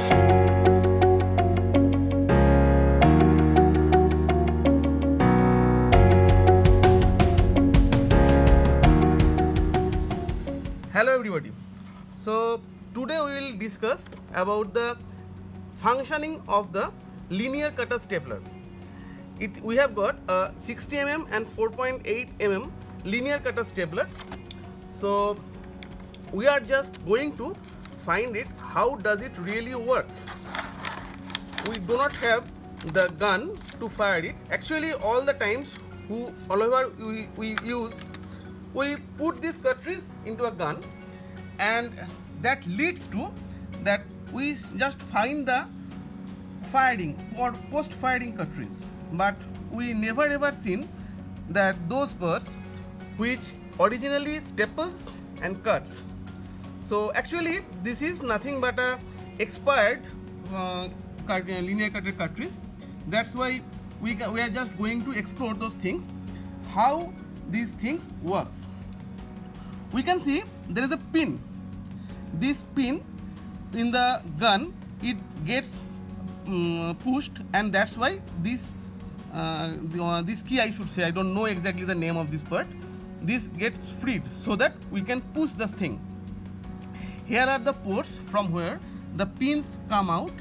Hello everybody. So today we will discuss about the functioning of the linear cutter stapler. We have got a 60 mm and 4.8 mm linear cutter stapler. So we are just going to find it, how does it really work. We do not have the gun to fire it. Actually all the times whenever we use, we put this cartridge into a gun, and that leads to that we just find the firing or post firing cartridge, but we never ever seen that those parts which originally staples and cuts. So actually this is nothing but a expired linear cutter cartridge. That's why we are just going to explore those things, how these things works. We can see there is a pin. This pin in the gun, it gets pushed, and that's why this this key, I should say, I don't know exactly the name of this part, this gets freed so that we can push this thing. Here are the ports from where the pins come out,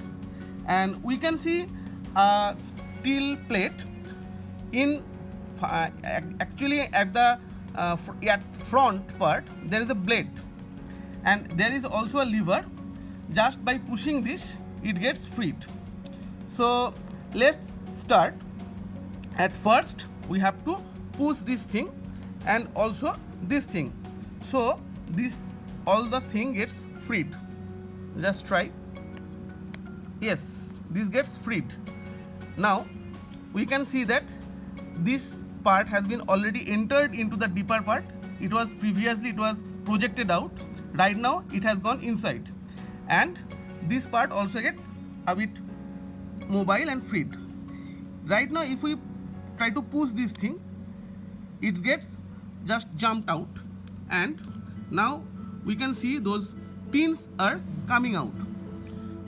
and we can see a steel plate in actually at the front part there is a blade, and there is also a lever. Just by pushing this it gets freed. So let's start. At first we have to push this thing and also this thing, so this all the thing gets freed. Just try. Yes, this gets freed. Now we can see that this part has been already entered into the deeper part. It was previously projected out, right now it has gone inside, and this part also get a bit mobile and freed. Right now if we try to push this thing, it gets just jumped out, and now we can see those pins are coming out.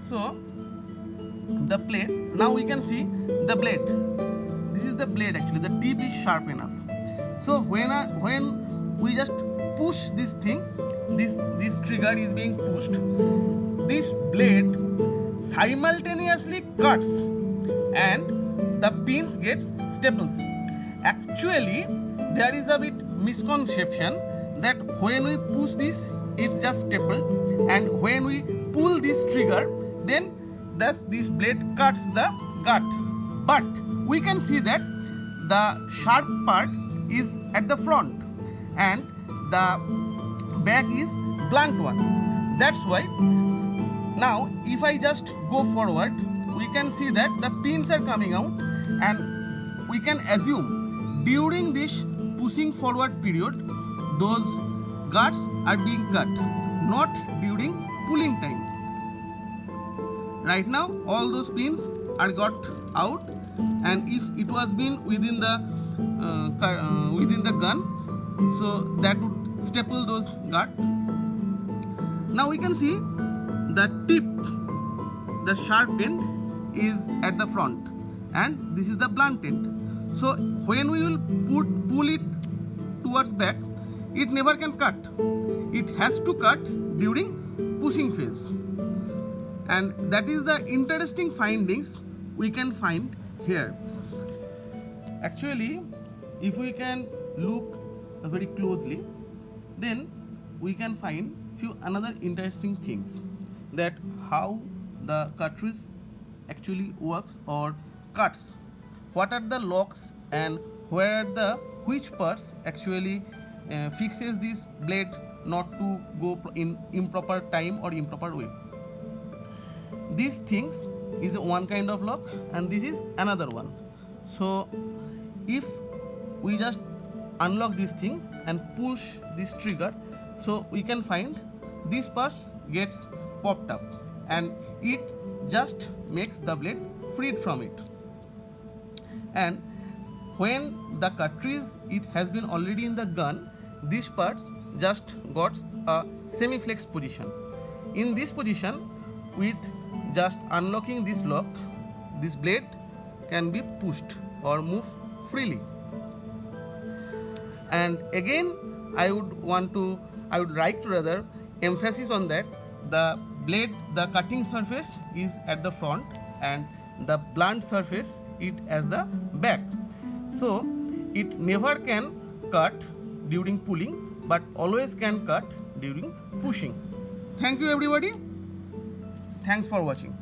So the plate, now we can see the blade. This is the blade. Actually the tip is sharp enough. So when we just push this thing, this trigger is being pushed, this blade simultaneously cuts and the pins gets staples. Actually there is a bit misconception that when we push this it's just stapled, and when we pull this trigger then this blade cuts the gut. But we can see that the sharp part is at the front and the back is blunt one. That's why now if I just go forward, we can see that the pins are coming out, and we can assume during this pushing forward period those guts are being cut, not during pulling time. Right now all those pins are got out, and if it was been within the gun, so that would staple those gut. Now we can see the tip, the sharp end is at the front, and this is the blunt end. So when we will pull it towards back, it never can cut. It has to cut during pushing phase, and that is the interesting findings we can find here. Actually if we can look very closely, then we can find few another interesting things, that how the cartridge actually works or cuts, what are the locks, and where are the which parts actually fixes this blade not to go in improper time or improper way. These things is one kind of lock, and this is another one. So if we just unlock this thing and push this trigger, so we can find these parts gets popped up, and it just makes the blade freed from it. And when the cartridge it has been already in the gun, these parts just got a semi-flex position. In this position, with just unlocking this lock, this blade can be pushed or moved freely. And again, I would like to rather emphasis on that the blade, the cutting surface is at the front and the blunt surface it as the back. So it never can cut during pulling, but always can cut during pushing. Thank you everybody. Thanks for watching.